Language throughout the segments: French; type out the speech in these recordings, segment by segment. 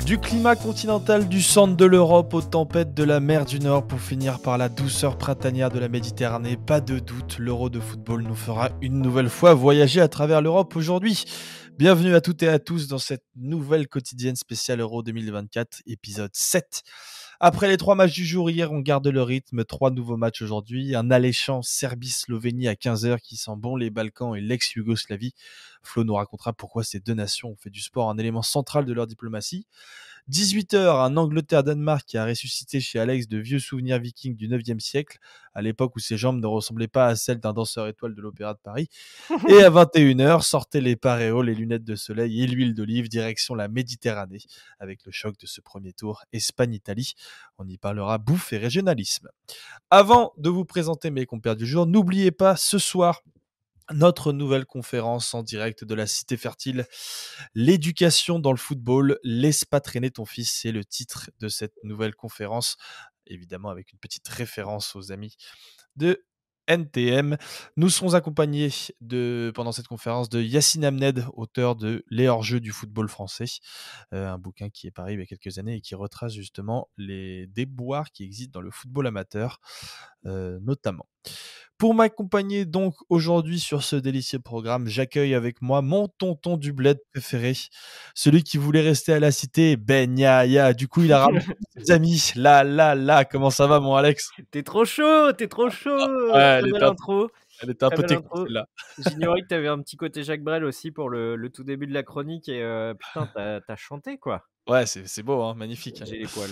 Du climat continental du centre de l'Europe aux tempêtes de la mer du Nord pour finir par la douceur printanière de la Méditerranée, pas de doute, l'Euro de football nous fera une nouvelle fois voyager à travers l'Europe aujourd'hui. Bienvenue à toutes et à tous dans cette nouvelle quotidienne spéciale Euro 2024, épisode 7. Après les 3 matchs du jour hier, on garde le rythme, 3 nouveaux matchs aujourd'hui, un alléchant Serbie-Slovénie à 15h qui sent bon les Balkans et l'ex-Yougoslavie. Flo nous racontera pourquoi ces deux nations ont fait du sport un élément central de leur diplomatie. 18h, un Angleterre-Danemark qui a ressuscité chez Alex de vieux souvenirs vikings du 9e siècle, à l'époque où ses jambes ne ressemblaient pas à celles d'un danseur étoile de l'Opéra de Paris. Et à 21h, sortez les paréos, les lunettes de soleil et l'huile d'olive, direction la Méditerranée, avec le choc de ce premier tour Espagne-Italie. On y parlera bouffe et régionalisme. Avant de vous présenter mes compères du jour, n'oubliez pas ce soir notre nouvelle conférence en direct de la Cité Fertile, l'éducation dans le football, laisse pas traîner ton fils, c'est le titre de cette nouvelle conférence, évidemment avec une petite référence aux amis de NTM. Nous serons accompagnés pendant cette conférence de Yacine Amned, auteur de Les hors-jeux du football français, un bouquin qui est paru il y a quelques années et qui retrace justement les déboires qui existent dans le football amateur, notamment. Pour m'accompagner donc aujourd'hui sur ce délicieux programme, j'accueille avec moi mon tonton du bled préféré, celui qui voulait rester à la cité, Ben Yaya. Du coup, il a ramené ses amis. Là, comment ça va, mon Alex? T'es trop chaud. Ouais, Très belle intro. elle était un Très peu belle technique, intro. celle-là. J'ignorais que t'avais un petit côté Jacques Brel aussi pour le tout début de la chronique et putain, t'as chanté quoi. Ouais, c'est beau, hein, magnifique. J'ai les poils.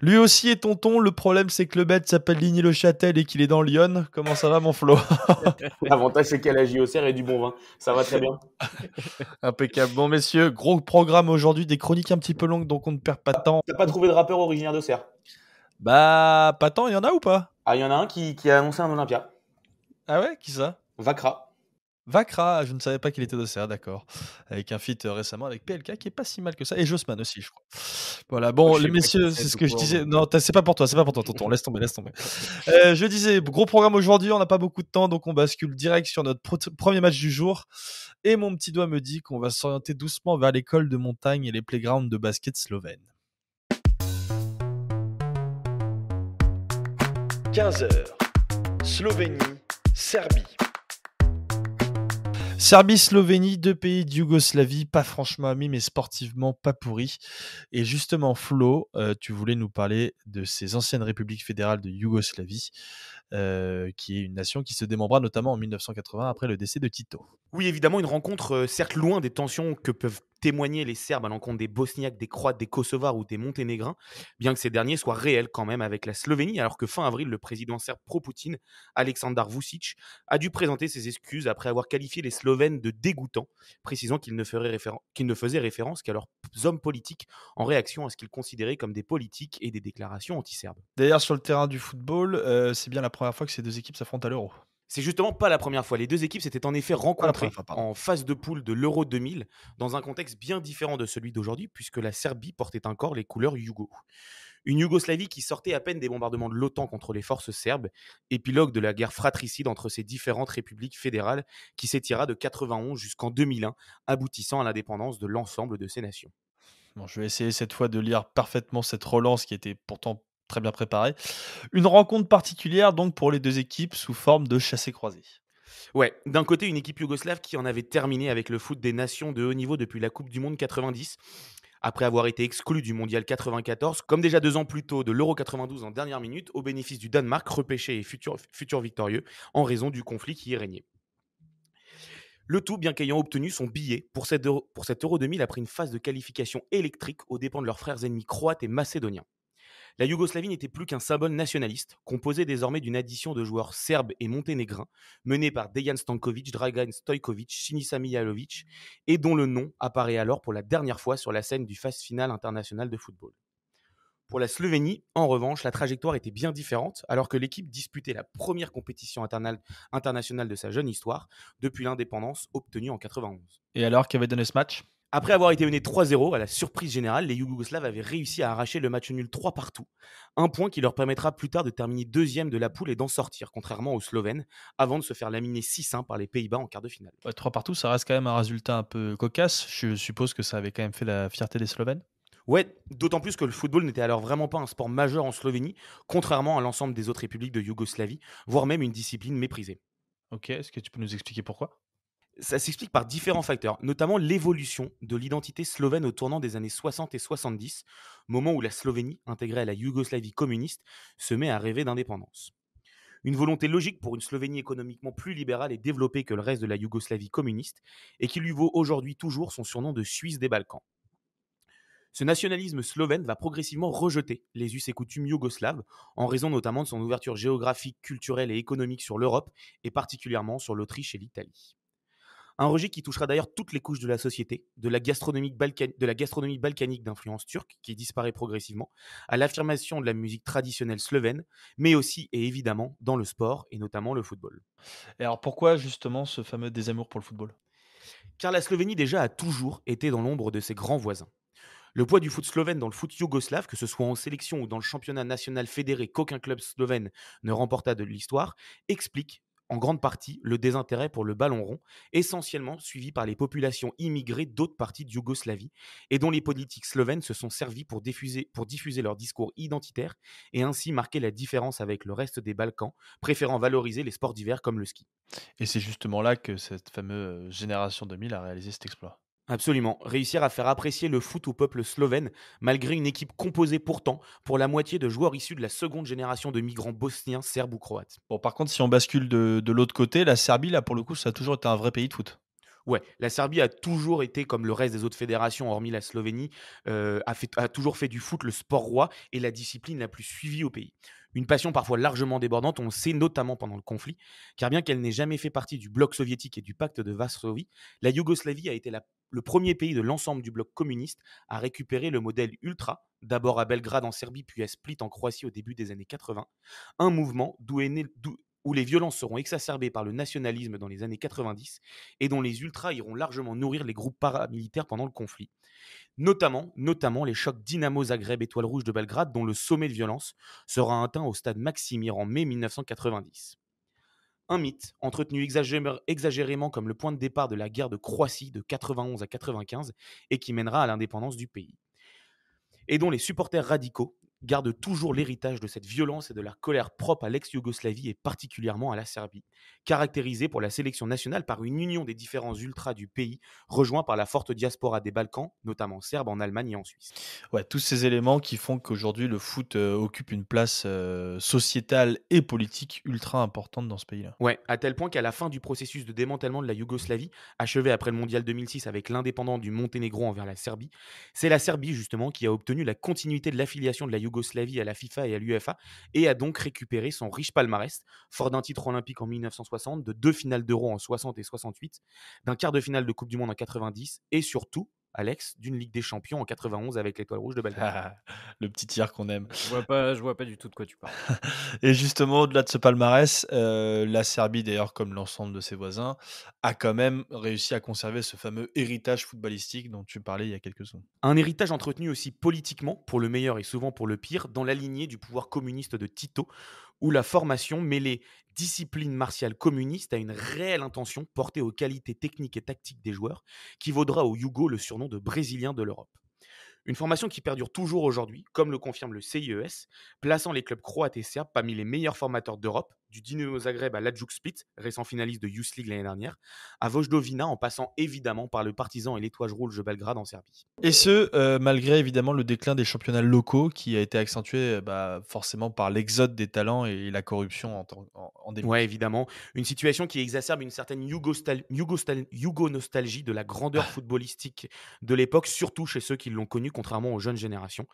Lui aussi est tonton. Le problème, c'est que le bête s'appelle Ligny-le-Châtel et qu'il est dans Lyon. Comment ça va, mon Flo? L'avantage, c'est qu'à la JOCR et du bon vin. Ça va très bien. Impeccable. Bon, messieurs, gros programme aujourd'hui, des chroniques un petit peu longues, donc on ne perd pas de temps. T'as pas trouvé de rappeur originaire de Serre? Bah, pas tant, il y en a ou pas? Ah, il y en a un qui a annoncé un Olympia. Ah ouais, qui ça? Vakra. Vakra, je ne savais pas qu'il était d'Auxerre, d'accord. Avec un feat récemment avec PLK qui est pas si mal que ça. Et Jossman aussi, je crois. Voilà, bon, Je les sais pas messieurs, qui c'est c'est ce tout que je court, disais. donc. Non, c'est pas pour toi, tonton. Laisse tomber. Je disais, gros programme aujourd'hui, on n'a pas beaucoup de temps, donc on bascule direct sur notre premier match du jour. Et mon petit doigt me dit qu'on va s'orienter doucement vers l'école de montagne et les playgrounds de basket slovènes. 15h, Slovénie, Serbie. Serbie-Slovénie, deux pays de Yougoslavie, pas franchement amis, mais sportivement pas pourris. Et justement, Flo, tu voulais nous parler de ces anciennes républiques fédérales de Yougoslavie, qui est une nation qui se démembra notamment en 1980 après le décès de Tito. Oui, évidemment, une rencontre certes loin des tensions que peuvent témoigner les Serbes à l'encontre des Bosniaques, des Croates, des Kosovars ou des Monténégrins, bien que ces derniers soient réels quand même avec la Slovénie, alors que fin avril, le président serbe pro-Poutine, Aleksandar Vučić, a dû présenter ses excuses après avoir qualifié les Slovènes de dégoûtants, précisant qu'il ne faisait référence qu'à leurs hommes politiques en réaction à ce qu'ils considéraient comme des politiques et des déclarations anti-serbes. D'ailleurs, sur le terrain du football, c'est bien la première fois que ces deux équipes s'affrontent à l'Euro. C'est justement pas la première fois. Les deux équipes s'étaient en effet rencontrées en phase de poule de l'Euro 2000 dans un contexte bien différent de celui d'aujourd'hui puisque la Serbie portait encore les couleurs yougo. Une Yougoslavie qui sortait à peine des bombardements de l'OTAN contre les forces serbes, épilogue de la guerre fratricide entre ces différentes républiques fédérales qui s'étira de 91 jusqu'en 2001, aboutissant à l'indépendance de l'ensemble de ces nations. Bon, je vais essayer cette fois de lire parfaitement cette relance qui était pourtant très bien préparée. Une rencontre particulière donc pour les deux équipes sous forme de chassé-croisé. Ouais, d'un côté une équipe yougoslave qui en avait terminé avec le foot des nations de haut niveau depuis la Coupe du Monde 90, après avoir été exclue du Mondial 94, comme déjà 2 ans plus tôt de l'Euro 92 en dernière minute, au bénéfice du Danemark, repêché et futur victorieux, en raison du conflit qui y régnait. Le tout, bien qu'ayant obtenu son billet pour cet Euro 2000 après une phase de qualification électrique aux dépens de leurs frères ennemis croates et macédoniens. La Yougoslavie n'était plus qu'un symbole nationaliste, composé désormais d'une addition de joueurs serbes et monténégrins, menés par Dejan Stanković, Dragan Stojković, Sinisa Mihajlović, et dont le nom apparaît alors pour la dernière fois sur la scène du phase finale international de football. Pour la Slovénie, en revanche, la trajectoire était bien différente, alors que l'équipe disputait la première compétition internationale de sa jeune histoire, depuis l'indépendance obtenue en 91. Et alors, qu'avait donné ce match ? Après avoir été mené 3-0, à la surprise générale, les Yougoslaves avaient réussi à arracher le match nul 3 partout. Un point qui leur permettra plus tard de terminer deuxième de la poule et d'en sortir, contrairement aux Slovènes, avant de se faire laminer 6-1 par les Pays-Bas en quart de finale. Ouais, 3 partout, ça reste quand même un résultat un peu cocasse. Je suppose que ça avait quand même fait la fierté des Slovènes. Ouais, d'autant plus que le football n'était alors vraiment pas un sport majeur en Slovénie, contrairement à l'ensemble des autres républiques de Yougoslavie, voire même une discipline méprisée. Ok, est-ce que tu peux nous expliquer pourquoi? Ça s'explique par différents facteurs, notamment l'évolution de l'identité slovène au tournant des années 60 et 70, moment où la Slovénie, intégrée à la Yougoslavie communiste, se met à rêver d'indépendance. Une volonté logique pour une Slovénie économiquement plus libérale et développée que le reste de la Yougoslavie communiste, et qui lui vaut aujourd'hui toujours son surnom de Suisse des Balkans. Ce nationalisme slovène va progressivement rejeter les us et coutumes yougoslaves, en raison notamment de son ouverture géographique, culturelle et économique sur l'Europe, et particulièrement sur l'Autriche et l'Italie. Un rejet qui touchera d'ailleurs toutes les couches de la société, de la gastronomie balkanique d'influence turque, qui disparaît progressivement, à l'affirmation de la musique traditionnelle slovène, mais aussi et évidemment dans le sport, et notamment le football. Et alors pourquoi justement ce fameux désamour pour le football? Car la Slovénie déjà a toujours été dans l'ombre de ses grands voisins. Le poids du foot slovène dans le foot yougoslave, que ce soit en sélection ou dans le championnat national fédéré qu'aucun club slovène ne remporta de l'histoire, explique en grande partie le désintérêt pour le ballon rond, essentiellement suivi par les populations immigrées d'autres parties de Yougoslavie, et dont les politiques slovènes se sont servis pour diffuser leur discours identitaire et ainsi marquer la différence avec le reste des Balkans, préférant valoriser les sports d'hiver comme le ski. Et c'est justement là que cette fameuse génération 2000 a réalisé cet exploit. Absolument. Réussir à faire apprécier le foot au peuple slovène, malgré une équipe composée pourtant pour la moitié de joueurs issus de la seconde génération de migrants bosniens, serbes ou croates. Bon, par contre, si on bascule de l'autre côté, la Serbie, là, pour le coup, ça a toujours été un vrai pays de foot. Ouais, la Serbie a toujours été, comme le reste des autres fédérations, hormis la Slovénie, a toujours fait du foot le sport roi et la discipline la plus suivie au pays. Une passion parfois largement débordante, on le sait notamment pendant le conflit, car bien qu'elle n'ait jamais fait partie du bloc soviétique et du pacte de Varsovie, la Yougoslavie a été le premier pays de l'ensemble du bloc communiste à récupérer le modèle ultra, d'abord à Belgrade en Serbie puis à Split en Croatie au début des années 80, un mouvement où les violences seront exacerbées par le nationalisme dans les années 90 et dont les ultras iront largement nourrir les groupes paramilitaires pendant le conflit. Notamment les chocs Dynamo Zagreb Étoile Rouge de Belgrade, dont le sommet de violence sera atteint au stade Maksimir en mai 1990. Un mythe, entretenu exagérément comme le point de départ de la guerre de Croatie de 91 à 95 et qui mènera à l'indépendance du pays, et dont les supporters radicaux gardent toujours l'héritage de cette violence et de la colère propre à l'ex-Yougoslavie et particulièrement à la Serbie, caractérisée pour la sélection nationale par une union des différents ultras du pays, rejoints par la forte diaspora des Balkans, notamment serbe en Allemagne et en Suisse. Ouais, tous ces éléments qui font qu'aujourd'hui, le foot occupe une place sociétale et politique ultra importante dans ce pays-là. Ouais, à tel point qu'à la fin du processus de démantèlement de la Yougoslavie, achevé après le mondial 2006 avec l'indépendance du Monténégro envers la Serbie, c'est la Serbie justement qui a obtenu la continuité de l'affiliation de la Yougoslavie à la FIFA et à l'UEFA et a donc récupéré son riche palmarès, fort d'un titre olympique en 1960, de 2 finales d'Euro en 60 et 68, d'un quart de finale de Coupe du Monde en 90 et surtout, Alex, d'une Ligue des Champions en 91 avec l'Étoile Rouge de Belgrade. Le petit tir qu'on aime. Je vois pas du tout de quoi tu parles. Et justement, au-delà de ce palmarès, la Serbie, d'ailleurs, comme l'ensemble de ses voisins, a quand même réussi à conserver ce fameux héritage footballistique dont tu parlais il y a quelques secondes. Un héritage entretenu aussi politiquement, pour le meilleur et souvent pour le pire, dans la lignée du pouvoir communiste de Tito, où la formation mêlait discipline martiale communiste à une réelle intention portée aux qualités techniques et tactiques des joueurs, qui vaudra aux Yougos le surnom de Brésiliens de l'Europe. Une formation qui perdure toujours aujourd'hui, comme le confirme le CIES, plaçant les clubs croates et serbes parmi les meilleurs formateurs d'Europe, du Dinamo Zagreb à l'Hajduk Split, récent finaliste de Youth League l'année dernière, à Vojvodina en passant évidemment par le Partizan et l'Étoile Rouge de Belgrade en Serbie. Et ce, malgré évidemment le déclin des championnats locaux qui a été accentué, forcément par l'exode des talents et la corruption endémique. Ouais, évidemment. Une situation qui exacerbe une certaine yougo-nostalgie de la grandeur footballistique de l'époque, surtout chez ceux qui l'ont connu, contrairement aux jeunes générations.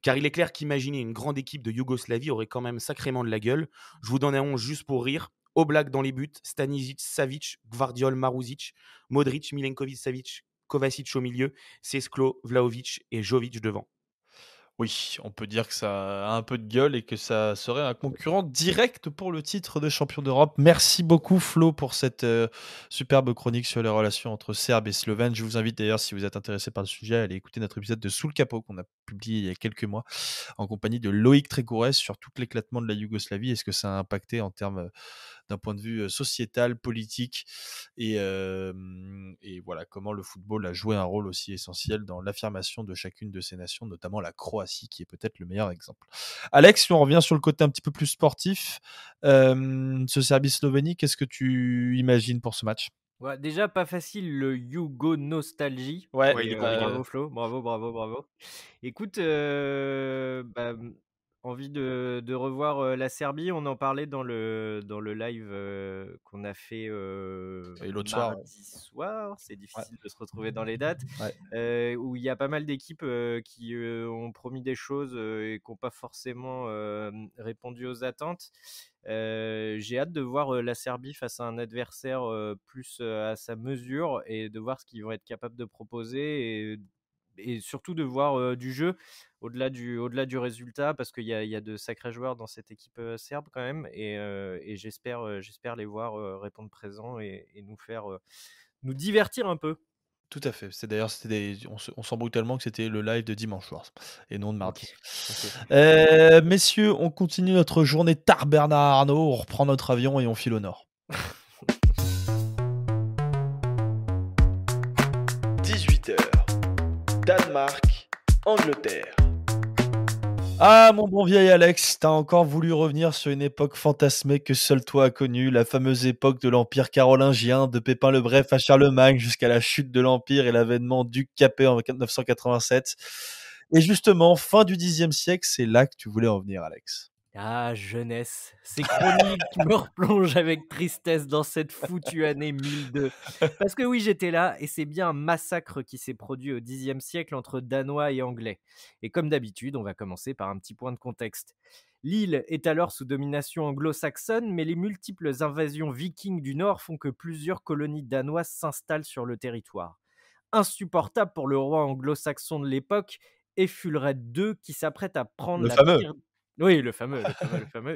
Car il est clair qu'imaginer une grande équipe de Yougoslavie aurait quand même sacrément de la gueule. Je vous donne un 11 juste pour rire. Oblak dans les buts, Stanisic, Savic, Gvardiol, Maruzic, Modric, Milenkovic-Savic, Kovacic au milieu, Sesklo, Vlahovic et Jovic devant. Oui, on peut dire que ça a un peu de gueule et que ça serait un concurrent direct pour le titre de champion d'Europe. Merci beaucoup Flo pour cette superbe chronique sur les relations entre Serbes et Slovènes. Je vous invite d'ailleurs, si vous êtes intéressé par le sujet, à aller écouter notre épisode de Sous le capot qu'on a publié il y a quelques mois en compagnie de Loïc Trégourès sur tout l'éclatement de la Yougoslavie et ce que ça a impacté en termes d'un point de vue sociétal, politique, et voilà comment le football a joué un rôle aussi essentiel dans l'affirmation de chacune de ces nations, notamment la Croatie, qui est peut-être le meilleur exemple. Alex, si on revient sur le côté un petit peu plus sportif, ce Serbie-Slovénie, qu'est-ce que tu imagines pour ce match? Ouais, déjà pas facile le Yougo Nostalgie. Ouais, Ouais, il est Bravo compliqué. Flo, bravo. Écoute, envie de revoir la Serbie. On en parlait dans le live qu'on a fait et l'autre soir, mardi soir. C'est ouais, difficile de se retrouver dans les dates. ouais. Où il y a pas mal d'équipes qui ont promis des choses et qui n'ont pas forcément répondu aux attentes. J'ai hâte de voir la Serbie face à un adversaire plus à sa mesure et de voir ce qu'ils vont être capables de proposer et surtout de voir du jeu au-delà du résultat parce qu'il y a de sacrés joueurs dans cette équipe serbe quand même et j'espère les voir répondre présent et nous faire nous divertir un peu. Tout à fait. On s'embrouille tellement que c'était le live de dimanche soir et non de Ok, mardi. ok. Messieurs, on continue notre journée tard Bernard Arnault, on reprend notre avion et on file au nord. 18h. Danemark, Angleterre. Ah, mon bon vieil Alex, t'as encore voulu revenir sur une époque fantasmée que seul toi as connue, la fameuse époque de l'Empire carolingien, de Pépin le Bref à Charlemagne, jusqu'à la chute de l'Empire et l'avènement du Capet en 987. Et justement, fin du Xe siècle, c'est là que tu voulais en venir, Alex. Ah, jeunesse, ces chroniques me replongent avec tristesse dans cette foutue année 1002. Parce que oui, j'étais là, et c'est bien un massacre qui s'est produit au Xe siècle entre Danois et Anglais. Et comme d'habitude, on va commencer par un petit point de contexte. L'île est alors sous domination anglo-saxonne, mais les multiples invasions vikings du Nord font que plusieurs colonies danoises s'installent sur le territoire. Insupportable pour le roi anglo-saxon de l'époque, Æthelred II, qui s'apprête à prendre Le la fameux. pire... Oui, le fameux.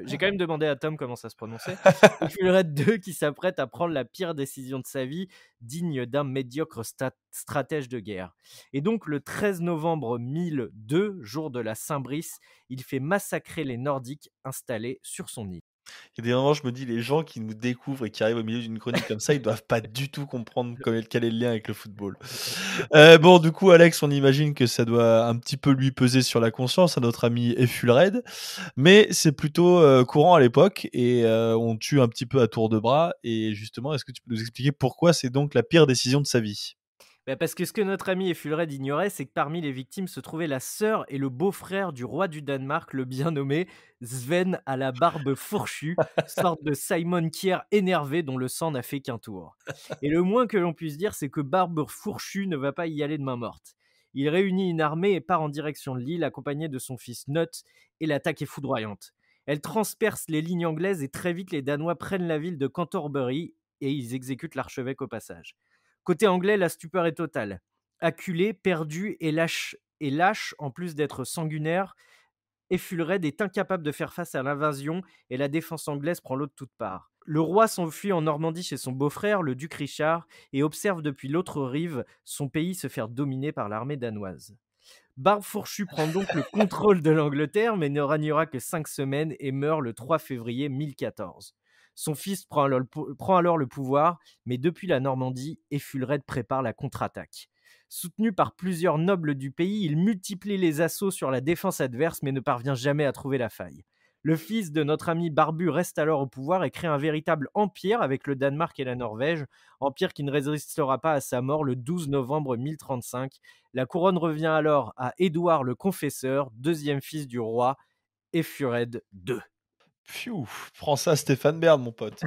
J'ai quand même demandé à Tom comment ça se prononçait. Æthelred II qui s'apprête à prendre la pire décision de sa vie, digne d'un médiocre stratège de guerre. Et donc, le 13 novembre 1002, jour de la Saint-Brice, il fait massacrer les Nordiques installés sur son île. Il y a des moments, je me dis, les gens qui nous découvrent et qui arrivent au milieu d'une chronique comme ça, ils doivent pas du tout comprendre quel est le lien avec le football. Bon, du coup, Alex, on imagine que ça doit un petit peu lui peser sur la conscience à notre ami Æthelred, mais c'est plutôt courant à l'époque et on tue un petit peu à tour de bras. Et justement, est-ce que tu peux nous expliquer pourquoi c'est donc la pire décision de sa vie? Parce que ce que notre ami Æthelred ignorait, c'est que parmi les victimes se trouvait la sœur et le beau-frère du roi du Danemark, le bien nommé Sven à la barbe fourchue, sorte de Simon Kier énervé dont le sang n'a fait qu'un tour. Et le moins que l'on puisse dire, c'est que Barbe fourchue ne va pas y aller de main morte. Il réunit une armée et part en direction de l'île, accompagné de son fils Nut, et l'attaque est foudroyante. Elle transperce les lignes anglaises et très vite les Danois prennent la ville de Canterbury et ils exécutent l'archevêque au passage. Côté anglais, la stupeur est totale. Acculé, perdu et lâche en plus d'être sanguinaire, Æthelred est incapable de faire face à l'invasion et la défense anglaise prend l'eau de toutes parts. Le roi s'enfuit en Normandie chez son beau-frère, le duc Richard, et observe depuis l'autre rive son pays se faire dominer par l'armée danoise. Barbe Fourchue prend donc le contrôle de l'Angleterre, mais ne régnera que 5 semaines et meurt le 3 février 1014. Son fils prend alors le pouvoir, mais depuis la Normandie, Æthelred prépare la contre-attaque. Soutenu par plusieurs nobles du pays, il multiplie les assauts sur la défense adverse, mais ne parvient jamais à trouver la faille. Le fils de notre ami Barbu reste alors au pouvoir et crée un véritable empire avec le Danemark et la Norvège, empire qui ne résistera pas à sa mort le 12 novembre 1035. La couronne revient alors à Édouard le Confesseur, deuxième fils du roi, Æthelred II. Pfiou, prends ça Stéphane Bern, mon pote.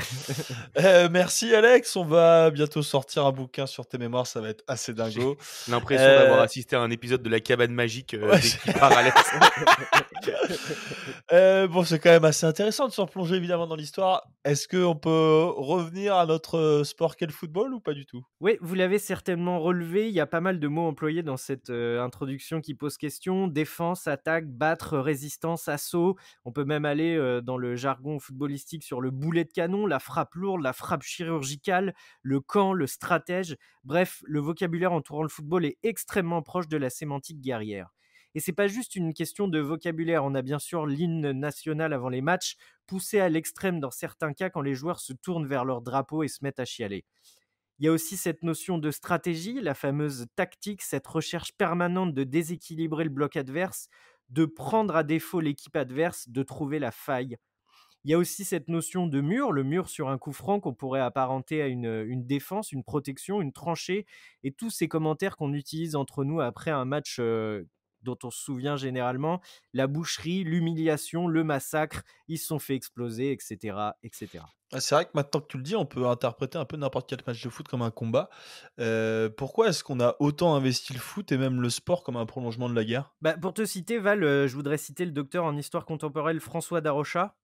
Merci Alex, on va bientôt sortir un bouquin sur tes mémoires, ça va être assez J'ai dingo. l'impression d'avoir Euh, assisté à un épisode de la cabane magique ouais, dès qu'il part Alex. bon, c'est quand même assez intéressant de se replonger évidemment dans l'histoire. Est-ce qu'on peut revenir à notre sport qu'est le football ou pas du tout? Oui, vous l'avez certainement relevé, il y a pas mal de mots employés dans cette introduction qui pose question. Défense, attaque, battre, résistance, assaut. On peut même aller dans le jargon footballistique sur le boulet de canon, la frappe lourde, la frappe chirurgicale, le camp, le stratège. Bref, le vocabulaire entourant le football est extrêmement proche de la sémantique guerrière. Et c'est pas juste une question de vocabulaire. On a bien sûr l'hymne national avant les matchs, poussé à l'extrême dans certains cas quand les joueurs se tournent vers leur drapeau et se mettent à chialer. Il y a aussi cette notion de stratégie, la fameuse tactique, cette recherche permanente de déséquilibrer le bloc adverse, de prendre à défaut l'équipe adverse, de trouver la faille. Il y a aussi cette notion de mur, le mur sur un coup franc qu'on pourrait apparenter à une défense, une protection, une tranchée, et tous ces commentaires qu'on utilise entre nous après un match dont on se souvient généralement, la boucherie, l'humiliation, le massacre, ils se sont fait exploser, etc., etc. Ah, c'est vrai que maintenant que tu le dis, on peut interpréter un peu n'importe quel match de foot comme un combat. Pourquoi est-ce qu'on a autant investi le foot et même le sport comme un prolongement de la guerre? Bah, pour te citer, Val, je voudrais citer le docteur en histoire contemporaine François Darocha,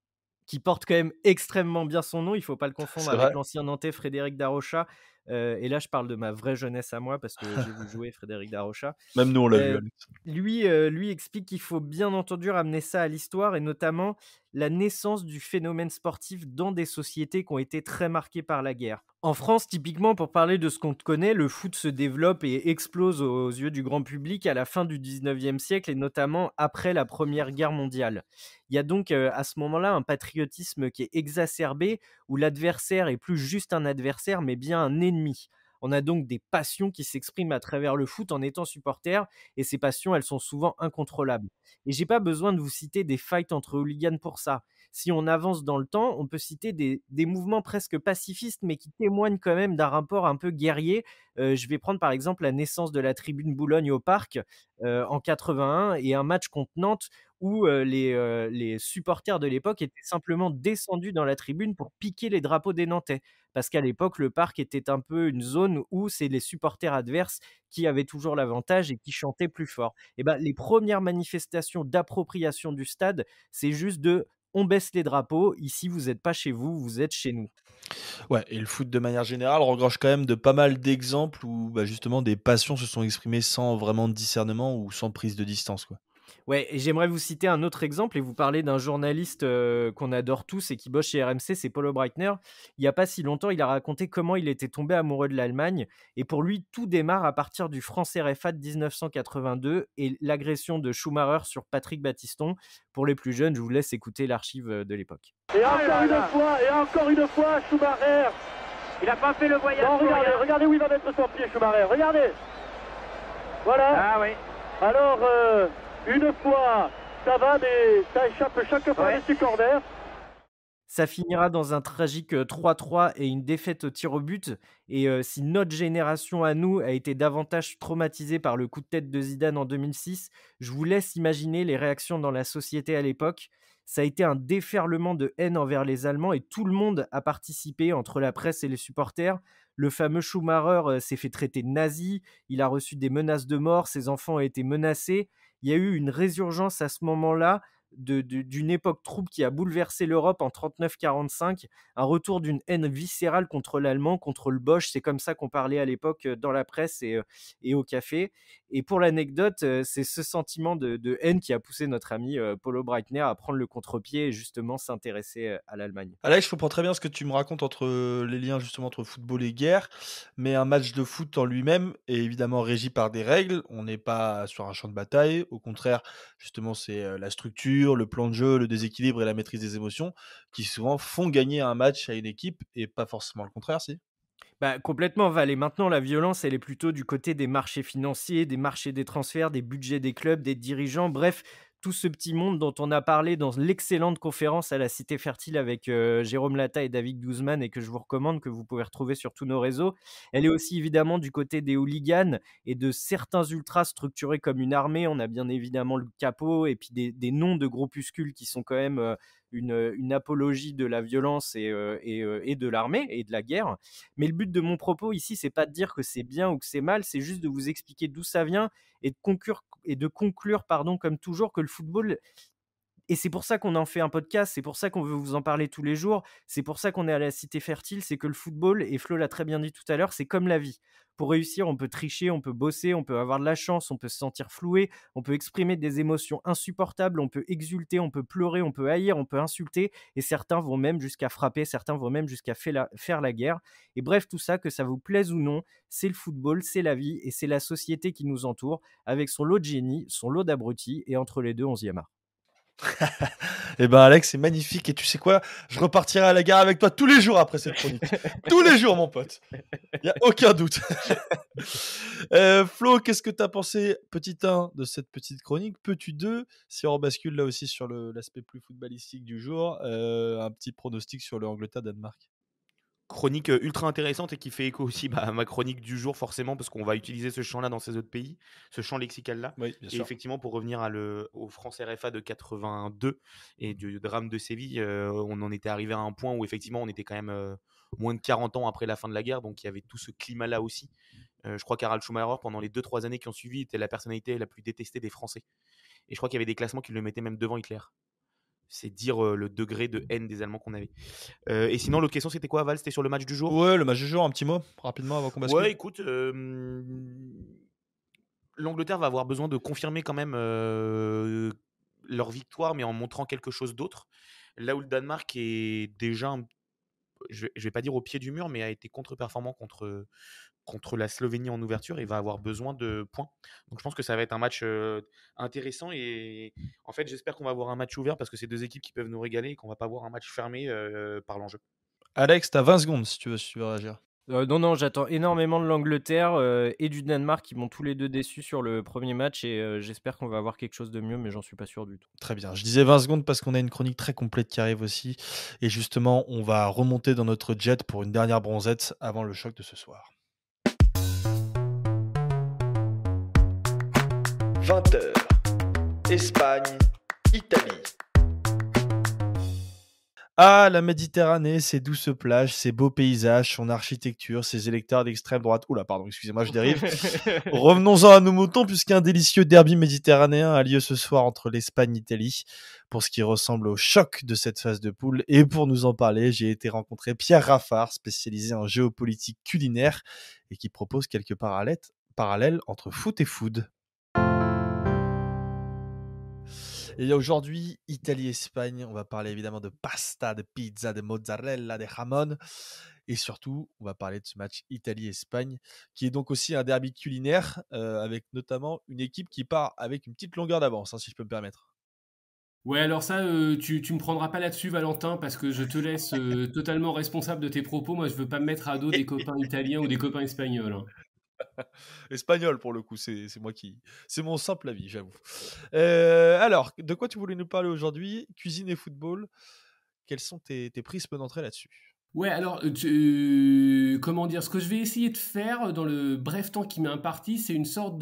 qui porte quand même extrêmement bien son nom. Il ne faut pas le confondre C'est avec vrai, l'ancien Nantais Frédéric Darocha. Et là, je parle de ma vraie jeunesse à moi parce que j'ai vu jouer Frédéric Darocha. même nous on l'a vu, Heu, Alex. lui explique qu'il faut bien entendu ramener ça à l'histoire et notamment la naissance du phénomène sportif dans des sociétés qui ont été très marquées par la guerre. En France, typiquement, pour parler de ce qu'on te connaît, le foot se développe et explose aux yeux du grand public à la fin du 19e siècle et notamment après la Première Guerre mondiale. Il y a donc, à ce moment-là, un patriotisme qui est exacerbé où l'adversaire est plus juste un adversaire mais bien un ennemi. On a donc des passions qui s'expriment à travers le foot en étant supporter et ces passions, elles sont souvent incontrôlables. Et j'ai pas besoin de vous citer des fights entre hooligans pour ça. Si on avance dans le temps, on peut citer des mouvements presque pacifistes, mais qui témoignent quand même d'un rapport un peu guerrier. Je vais prendre par exemple la naissance de la tribune Boulogne au Parc en 81 et un match contre Nantes où les supporters de l'époque étaient simplement descendus dans la tribune pour piquer les drapeaux des Nantais. Parce qu'à l'époque, le parc était un peu une zone où c'est les supporters adverses qui avaient toujours l'avantage et qui chantaient plus fort. Et ben, les premières manifestations d'appropriation du stade, c'est juste de on baisse les drapeaux, ici vous n'êtes pas chez vous, vous êtes chez nous. Ouais, et le foot de manière générale regorge quand même de pas mal d'exemples où, bah, justement des passions se sont exprimées sans vraiment de discernement ou sans prise de distance, quoi. Ouais, et j'aimerais vous citer un autre exemple et vous parler d'un journaliste qu'on adore tous et qui bosse chez RMC, c'est Paulo Breitner. Il n'y a pas si longtemps, il a raconté comment il était tombé amoureux de l'Allemagne. Et pour lui, tout démarre à partir du France RFA de 1982 et l'agression de Schumacher sur Patrick Battiston. Pour les plus jeunes, je vous laisse écouter l'archive de l'époque. Et encore une fois, Schumacher. Il n'a pas fait le voyage. Non, pour regardez, rien. regardez où il va mettre son pied, Schumacher. Regardez. Voilà. Ah oui. Alors, une fois, ça va, mais ça échappe chaque fois Ouais. dessus corner. Ça finira dans un tragique 3-3 et une défaite au tir au but. Et si notre génération à nous a été davantage traumatisée par le coup de tête de Zidane en 2006, je vous laisse imaginer les réactions dans la société à l'époque. Ça a été un déferlement de haine envers les Allemands et tout le monde a participé entre la presse et les supporters. Le fameux Schumacher s'est fait traiter de nazi, il a reçu des menaces de mort, ses enfants ont été menacés. Il y a eu une résurgence à ce moment-là d'une époque trouble qui a bouleversé l'Europe en 39-45, un retour d'une haine viscérale contre l'allemand, contre le Bosch, c'est comme ça qu'on parlait à l'époque dans la presse et au café. Et pour l'anecdote, c'est ce sentiment de haine qui a poussé notre ami Paulo Breitner à prendre le contre-pied et justement s'intéresser à l'Allemagne. Alex, je comprends très bien ce que tu me racontes entre les liens justement entre football et guerre, mais un match de foot en lui-même est évidemment régi par des règles. On n'est pas sur un champ de bataille. Au contraire, justement, c'est la structure, le plan de jeu, le déséquilibre et la maîtrise des émotions qui souvent font gagner un match à une équipe et pas forcément le contraire, si. Bah, complètement, Val. Et maintenant, la violence, elle est plutôt du côté des marchés financiers, des marchés des transferts, des budgets des clubs, des dirigeants, bref, tout ce petit monde dont on a parlé dans l'excellente conférence à la Cité Fertile avec Jérôme Latta et David Guzman et que je vous recommande, que vous pouvez retrouver sur tous nos réseaux. Elle est aussi évidemment du côté des hooligans et de certains ultras structurés comme une armée. On a bien évidemment le capot et puis des noms de groupuscules qui sont quand même une apologie de la violence et de l'armée et de la guerre. Mais le but de mon propos ici, c'est pas de dire que c'est bien ou que c'est mal, c'est juste de vous expliquer d'où ça vient et de conclure, pardon, comme toujours, que le football Et c'est pour ça qu'on en fait un podcast, c'est pour ça qu'on veut vous en parler tous les jours, c'est pour ça qu'on est à la Cité Fertile, c'est que le football, et Flo l'a très bien dit tout à l'heure, c'est comme la vie. Pour réussir, on peut tricher, on peut bosser, on peut avoir de la chance, on peut se sentir floué, on peut exprimer des émotions insupportables, on peut exulter, on peut pleurer, on peut haïr, on peut insulter, et certains vont même jusqu'à frapper, certains vont même jusqu'à faire la guerre. Et bref, tout ça, que ça vous plaise ou non, c'est le football, c'est la vie, et c'est la société qui nous entoure, avec son lot de génie, son lot d'abrutis, et entre les deux, on s'y amarre. Eh ben Alex, c'est magnifique. Et tu sais quoi? Je repartirai à la gare avec toi tous les jours après cette chronique. Tous les jours, mon pote. Il n'y a aucun doute. Flo, qu'est-ce que tu as pensé, petit 1, de cette petite chronique? Petit 2, si on rebascule là aussi sur l'aspect plus footballistique du jour, un petit pronostic sur le Angleterre-Danemark. Chronique ultra intéressante et qui fait écho aussi à ma chronique du jour, forcément, parce qu'on va utiliser ce champ-là dans ces autres pays, ce champ lexical-là. Oui, bien Et sûr. effectivement, pour revenir au France RFA de 82 et du drame de Séville, on en était arrivé à un point où effectivement on était quand même moins de 40 ans après la fin de la guerre, donc il y avait tout ce climat-là aussi. Je crois qu'Harald Schumacher, pendant les 2-3 années qui ont suivi, était la personnalité la plus détestée des Français. Et je crois qu'il y avait des classements qui le mettaient même devant Hitler. C'est dire le degré de haine des Allemands qu'on avait. Et sinon, l'autre question, c'était quoi, Val? C'était sur le match du jour? Ouais, le match du jour, un petit mot, rapidement, avant qu'on bascule. Ouais, écoute, l'Angleterre va avoir besoin de confirmer quand même leur victoire, mais en montrant quelque chose d'autre. Là où le Danemark est déjà, je vais pas dire au pied du mur, mais a été contre-performant contre la Slovénie en ouverture et va avoir besoin de points. Donc je pense que ça va être un match intéressant et en fait j'espère qu'on va avoir un match ouvert parce que c'est deux équipes qui peuvent nous régaler et qu'on va pas avoir un match fermé par l'enjeu. Alex, t'as 20 secondes si tu veux réagir. Non, j'attends énormément de l'Angleterre et du Danemark qui m'ont tous les deux déçus sur le premier match et j'espère qu'on va avoir quelque chose de mieux, mais j'en suis pas sûr du tout. Très bien. Je disais 20 secondes parce qu'on a une chronique très complète qui arrive aussi. Et justement, on va remonter dans notre jet pour une dernière bronzette avant le choc de ce soir. 20h. Espagne, Italie. Ah, la Méditerranée, ses douces plages, ses beaux paysages, son architecture, ses électeurs d'extrême droite. Oula, pardon, excusez-moi, je dérive. Revenons-en à nos moutons, puisqu'un délicieux derby méditerranéen a lieu ce soir entre l'Espagne et l'Italie, pour ce qui ressemble au choc de cette phase de poule. Et pour nous en parler, j'ai été rencontrer Pierre Raffard, spécialisé en géopolitique culinaire, et qui propose quelques parallèles entre foot et food. Et aujourd'hui, Italie-Espagne, on va parler évidemment de pasta, de pizza, de mozzarella, de jamon. Et surtout, on va parler de ce match Italie-Espagne, qui est donc aussi un derby culinaire, avec notamment une équipe qui part avec une petite longueur d'avance, si je peux me permettre. Ouais, alors ça, tu me prendras pas là-dessus, Valentin, parce que je te laisse totalement responsable de tes propos. Moi, je veux pas me mettre à dos des copains italiens ou des copains espagnols, hein. Espagnol pour le coup, c'est moi qui... C'est mon simple avis, j'avoue. Alors, de quoi tu voulais nous parler aujourd'hui? Cuisine et football. Quels sont tes prismes d'entrée là-dessus? Ouais, alors, comment dire, ce que je vais essayer de faire dans le bref temps qui m'est imparti, c'est une sorte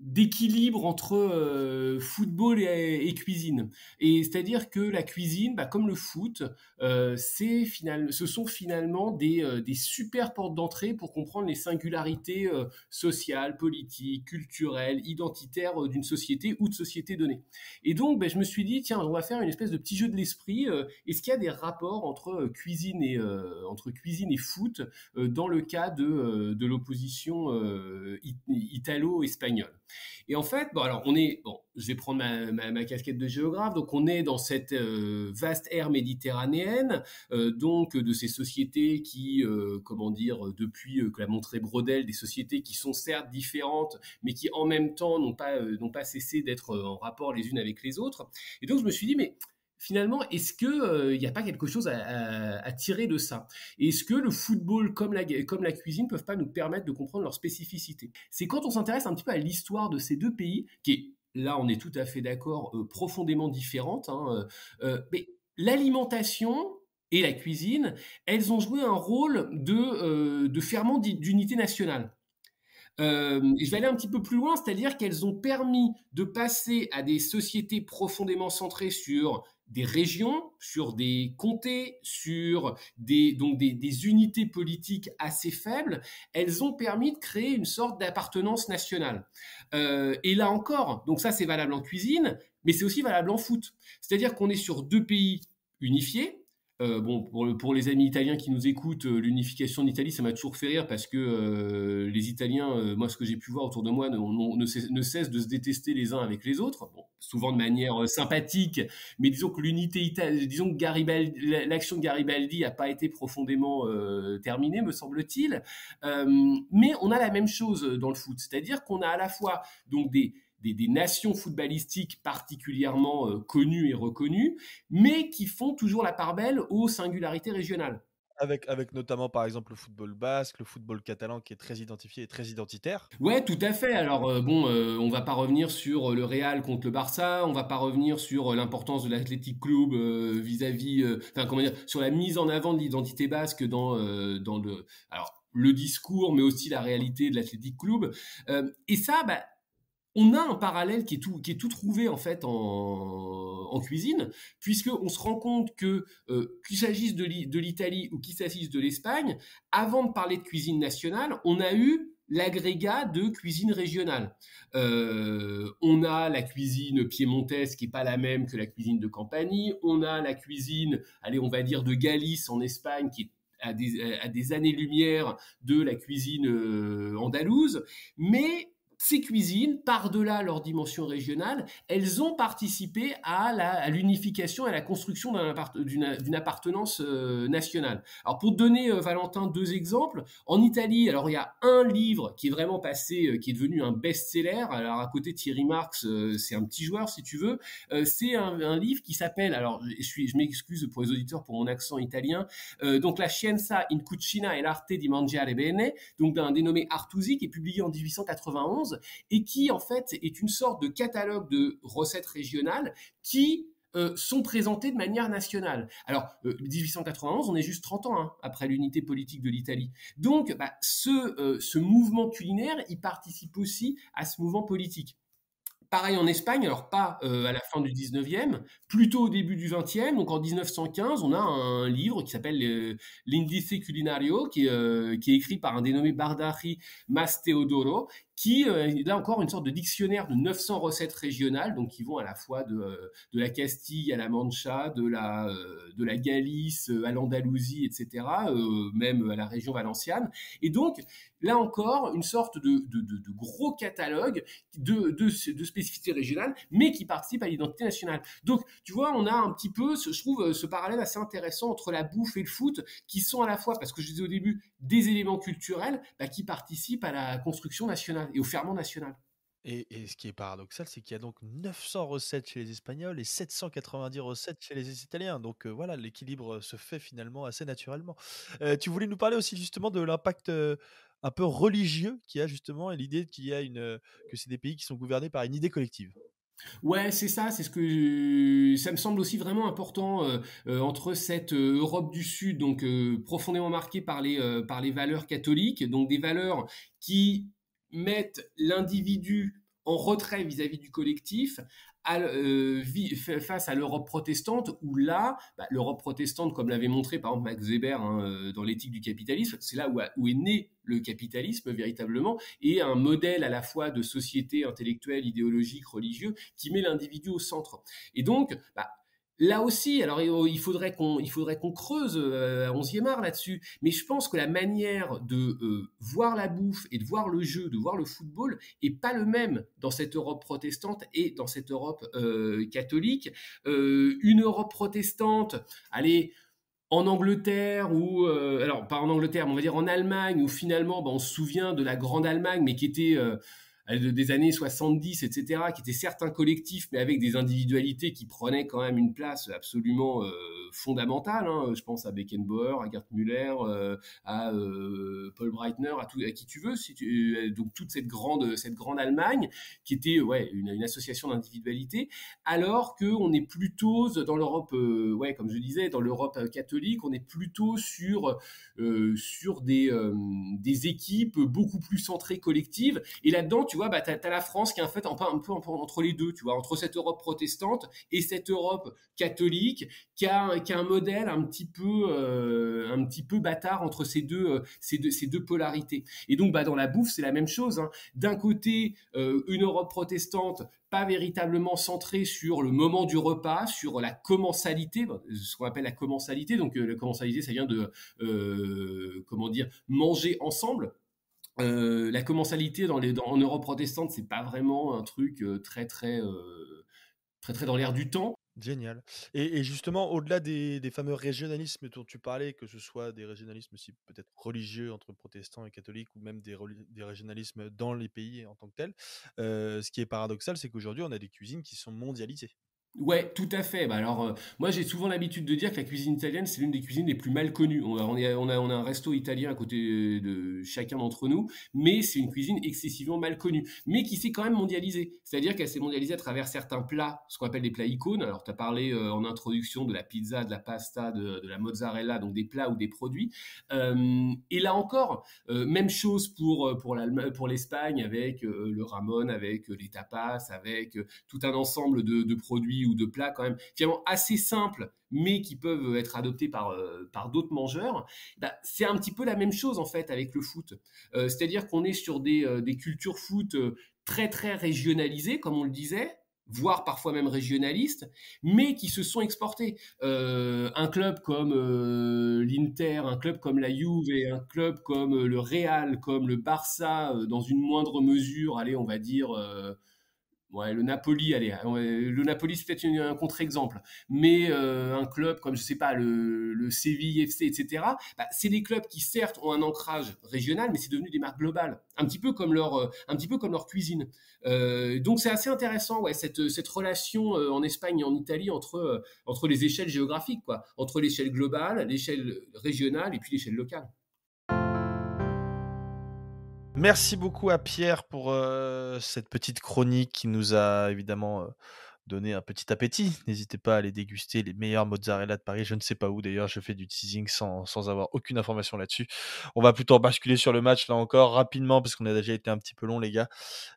d'équilibre entre football et cuisine. Et c'est-à-dire que la cuisine, comme le foot, ce sont finalement des super portes d'entrée pour comprendre les singularités sociales, politiques, culturelles, identitaires d'une société ou de société donnée. Et donc, je me suis dit, tiens, on va faire une espèce de petit jeu de l'esprit. Est-ce qu'il y a des rapports entre cuisine et foot dans le cas de l'opposition italo-espagnol. Et en fait, je vais prendre ma casquette de géographe, donc on est dans cette vaste ère méditerranéenne, donc de ces sociétés qui, depuis que l'a montré Brodel, des sociétés qui sont certes différentes, mais qui en même temps n'ont pas cessé d'être en rapport les unes avec les autres. Et donc je me suis dit, mais finalement, est-ce qu'il n'y a pas quelque chose à tirer de ça? Et est-ce que le football comme la cuisine ne peuvent pas nous permettre de comprendre leur spécificité? C'est quand on s'intéresse un petit peu à l'histoire de ces deux pays, qui est, là on est tout à fait d'accord, profondément différente, mais l'alimentation et la cuisine, elles ont joué un rôle de ferment d'unité nationale. Je vais aller un petit peu plus loin, c'est-à-dire qu'elles ont permis de passer à des sociétés profondément centrées sur des régions, sur des comtés, sur des unités politiques assez faibles. Elles ont permis de créer une sorte d'appartenance nationale. Et là encore, donc ça c'est valable en cuisine, mais c'est aussi valable en foot. C'est-à-dire qu'on est sur 2 pays unifiés. Bon, pour les amis italiens qui nous écoutent, l'unification d'Italie, ça m'a toujours fait rire parce que les Italiens, moi, ce que j'ai pu voir autour de moi, ne cessent de se détester les uns avec les autres. Bon, souvent de manière sympathique, mais disons que disons que l'action de Garibaldi n'a pas été profondément terminée, me semble-t-il. Mais on a la même chose dans le foot, c'est-à-dire qu'on a à la fois donc des nations footballistiques particulièrement connues et reconnues, mais qui font toujours la part belle aux singularités régionales. Avec notamment, par exemple, le football basque, le football catalan qui est très identifié et très identitaire. Ouais, tout à fait. Alors on va pas revenir sur le Real contre le Barça, on va pas revenir sur l'importance de l'Athletic Club vis-à-vis, comment dire, sur la mise en avant de l'identité basque dans le discours, mais aussi la réalité de l'Athletic Club. Et ça, on a un parallèle qui est tout trouvé en fait en cuisine, puisque on se rend compte que qu'il s'agisse de l'Italie ou qu'il s'agisse de l'Espagne, avant de parler de cuisine nationale, on a eu l'agrégat de cuisine régionale. On a la cuisine piémontaise qui est pas la même que la cuisine de Campanie. On a la cuisine, on va dire de Galice en Espagne qui est à des années-lumière de la cuisine andalouse, mais ces cuisines, par-delà leur dimension régionale, elles ont participé à l'unification et à la construction d'une appartenance nationale. Alors pour te donner, Valentin, 2 exemples, en Italie, alors il y a un livre qui est vraiment passé, qui est devenu un best-seller, alors à côté de Thierry Marx, c'est un petit joueur si tu veux, c'est un livre qui s'appelle, alors je m'excuse pour les auditeurs pour mon accent italien, donc La scienza in cucina e l'arte di mangiare bene, donc d'un dénommé Artusi, qui est publié en 1891, et qui en fait est une sorte de catalogue de recettes régionales qui sont présentées de manière nationale. Alors, 1891, on est juste 30 ans après l'unité politique de l'Italie. Donc, ce mouvement culinaire, il participe aussi à ce mouvement politique. Pareil en Espagne, alors pas à la fin du 19e, plutôt au début du 20e, donc en 1915, on a un livre qui s'appelle l'Indice Culinario, qui est écrit par un dénommé Bardari Mas Teodoro, qui là encore une sorte de dictionnaire de 900 recettes régionales, donc qui vont à la fois de la Castille à la Mancha, de la Galice à l'Andalousie, etc., même à la région valenciane. Et donc, là encore, une sorte de gros catalogue de spécificités régionales, mais qui participent à l'identité nationale. Donc, tu vois, on a un petit peu, je trouve, ce parallèle assez intéressant entre la bouffe et le foot, qui sont à la fois, parce que je disais au début, des éléments culturels qui participent à la construction nationale et au ferment national. Et ce qui est paradoxal, c'est qu'il y a donc 900 recettes chez les Espagnols et 790 recettes chez les Italiens. Donc voilà, l'équilibre se fait finalement assez naturellement. Tu voulais nous parler aussi justement de l'impact un peu religieux qu'il y a justement et l'idée qu'il y a que c'est des pays qui sont gouvernés par une idée collective. Ouais, c'est ça, c'est ça me semble aussi vraiment important entre cette Europe du Sud, donc profondément marquée par les valeurs catholiques, donc des valeurs qui mettent l'individu en retrait vis-à-vis du collectif, face à l'Europe protestante, où là, l'Europe protestante, comme l'avait montré par exemple Max Weber dans l'éthique du capitalisme, c'est là où est né le capitalisme véritablement, et un modèle à la fois de société intellectuelle, idéologique, religieux, qui met l'individu au centre. Et donc, là aussi, alors il faudrait qu'on creuse à 11e art là-dessus, mais je pense que la manière de voir la bouffe et de voir le jeu, de voir le football, est pas le même dans cette Europe protestante et dans cette Europe catholique. Une Europe protestante, allez, en Angleterre ou alors pas en Angleterre, mais on va dire en Allemagne, où finalement on se souvient de la Grande Allemagne, mais qui était des années 70, etc., qui étaient certes un collectif, mais avec des individualités qui prenaient quand même une place absolument fondamentale. Je pense à Beckenbauer, à Gerd Müller, à Paul Breitner, à qui tu veux. Donc toute cette grande Allemagne, qui était une association d'individualités, alors qu'on est plutôt dans l'Europe, comme je disais, dans l'Europe catholique, on est plutôt sur des équipes beaucoup plus centrées collectives. Et là-dedans, tu vois, vois, t'as la France qui est en fait un peu entre les deux, tu vois, entre cette Europe protestante et cette Europe catholique, qui a un modèle un petit peu bâtard entre ces deux polarités. Et donc, dans la bouffe, c'est la même chose, hein. D'un côté, une Europe protestante pas véritablement centrée sur le moment du repas, sur la commensalité, ce qu'on appelle la commensalité. Donc, la commensalité, ça vient de, manger ensemble. La commensalité en Europe protestante, c'est pas vraiment un truc très dans l'air du temps. Génial. Et justement, au-delà des fameux régionalismes dont tu parlais, que ce soit des régionalismes aussi peut-être religieux entre protestants et catholiques, ou même des régionalismes dans les pays en tant que tels, ce qui est paradoxal, c'est qu'aujourd'hui, on a des cuisines qui sont mondialisées. Ouais, tout à fait. Alors, moi, j'ai souvent l'habitude de dire que la cuisine italienne, c'est l'une des cuisines les plus mal connues. On a un resto italien à côté de chacun d'entre nous, mais c'est une cuisine excessivement mal connue, mais qui s'est quand même mondialisée. C'est-à-dire qu'elle s'est mondialisée à travers certains plats, ce qu'on appelle des plats icônes. Alors, tu as parlé en introduction de la pizza, de la pasta, de la mozzarella, donc des plats ou des produits. Et là encore, même chose pour l'Espagne, avec le ramon, avec les tapas, avec tout un ensemble de produits ou de plats quand même finalement assez simples, mais qui peuvent être adoptés par d'autres mangeurs. C'est un petit peu la même chose en fait avec le foot. C'est-à-dire qu'on est sur des cultures foot très très régionalisées, comme on le disait, voire parfois même régionalistes, mais qui se sont exportés. Un club comme l'Inter, un club comme la Juve, et un club comme le Real, comme le Barça, dans une moindre mesure, allez, on va dire... Ouais, le Napoli, le Napoli c'est peut-être un contre-exemple, mais un club comme je sais pas le Séville FC, etc. C'est des clubs qui certes ont un ancrage régional, mais c'est devenu des marques globales, un petit peu comme leur cuisine. Donc c'est assez intéressant, ouais, cette relation en Espagne et en Italie entre les échelles géographiques, quoi, entre l'échelle globale, l'échelle régionale et puis l'échelle locale. Merci beaucoup à Pierre pour cette petite chronique qui nous a évidemment donné un petit appétit. N'hésitez pas à aller déguster les meilleurs mozzarella de Paris. Je ne sais pas où d'ailleurs, je fais du teasing sans avoir aucune information là-dessus. On va plutôt basculer sur le match là encore rapidement parce qu'on a déjà été un petit peu long les gars.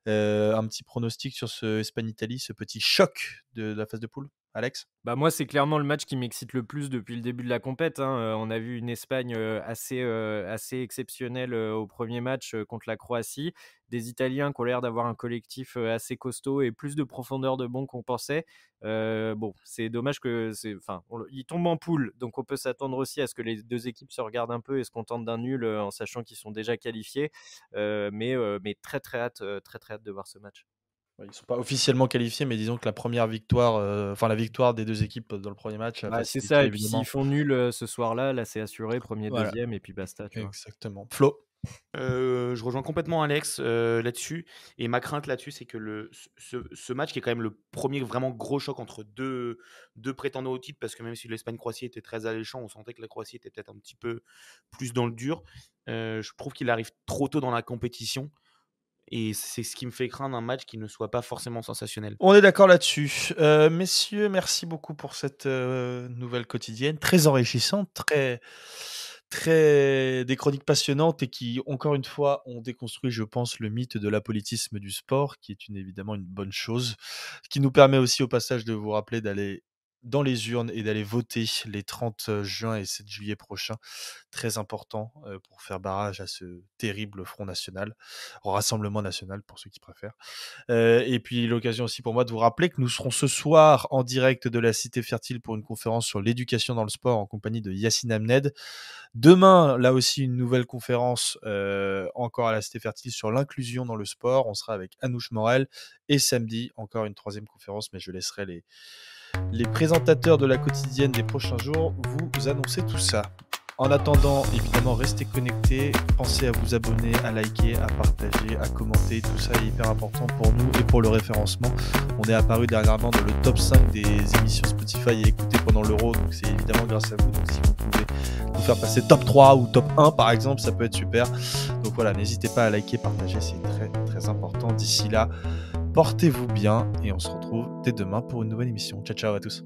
Un petit pronostic sur ce Espagne-Italie, ce petit choc de la phase de poule. Alex ? Moi, c'est clairement le match qui m'excite le plus depuis le début de la compète, hein. On a vu une Espagne assez exceptionnelle au premier match contre la Croatie. Des Italiens qui ont l'air d'avoir un collectif assez costaud et plus de profondeur de banc qu'on pensait. C'est dommage ils tombent en poule, donc on peut s'attendre aussi à ce que les deux équipes se regardent un peu et se contentent d'un nul en sachant qu'ils sont déjà qualifiés. Mais très très hâte de voir ce match. Ils ne sont pas officiellement qualifiés, mais disons que la première victoire, la victoire des deux équipes dans le premier match. C'est ça, et puis s'ils font nul ce soir-là, là c'est assuré, premier, voilà. Deuxième, et puis basta. Tu Exactement. Flo ? Je rejoins complètement Alex là-dessus. Et ma crainte là-dessus, c'est que ce match, qui est quand même le premier vraiment gros choc entre deux prétendants au titre, parce que même si l'Espagne-Croatie était très alléchant, on sentait que la Croatie était peut-être un petit peu plus dans le dur. Je trouve qu'il arrive trop tôt dans la compétition. Et c'est ce qui me fait craindre un match qui ne soit pas forcément sensationnel. On est d'accord là-dessus. Messieurs, merci beaucoup pour cette nouvelle quotidienne, très enrichissante, des chroniques passionnantes et qui, encore une fois, ont déconstruit, je pense, le mythe de l'apolitisme du sport, qui est évidemment une bonne chose, qui nous permet aussi au passage de vous rappeler d'aller dans les urnes et d'aller voter les 30 juin et 7 juillet prochains. Très important pour faire barrage à ce terrible Front National, Rassemblement National pour ceux qui préfèrent. Et puis l'occasion aussi pour moi de vous rappeler que nous serons ce soir en direct de la Cité Fertile pour une conférence sur l'éducation dans le sport en compagnie de Yacine Amned. Demain, là aussi, une nouvelle conférence encore à la Cité Fertile sur l'inclusion dans le sport. On sera avec Anouche Morel. Et samedi, encore une troisième conférence, mais je laisserai les présentateurs de la quotidienne des prochains jours vous annoncer tout ça. En attendant, évidemment, restez connectés, pensez à vous abonner, à liker, à partager, à commenter, tout ça est hyper important pour nous et pour le référencement. On est apparu dernièrement dans le top 5 des émissions Spotify et écoutées pendant l'Euro, donc c'est évidemment grâce à vous. Donc si vous pouvez nous faire passer top 3 ou top 1 par exemple, ça peut être super. Donc voilà, n'hésitez pas à liker, partager, c'est très très important. D'ici là, portez-vous bien et on se retrouve dès demain pour une nouvelle émission. Ciao ciao à tous.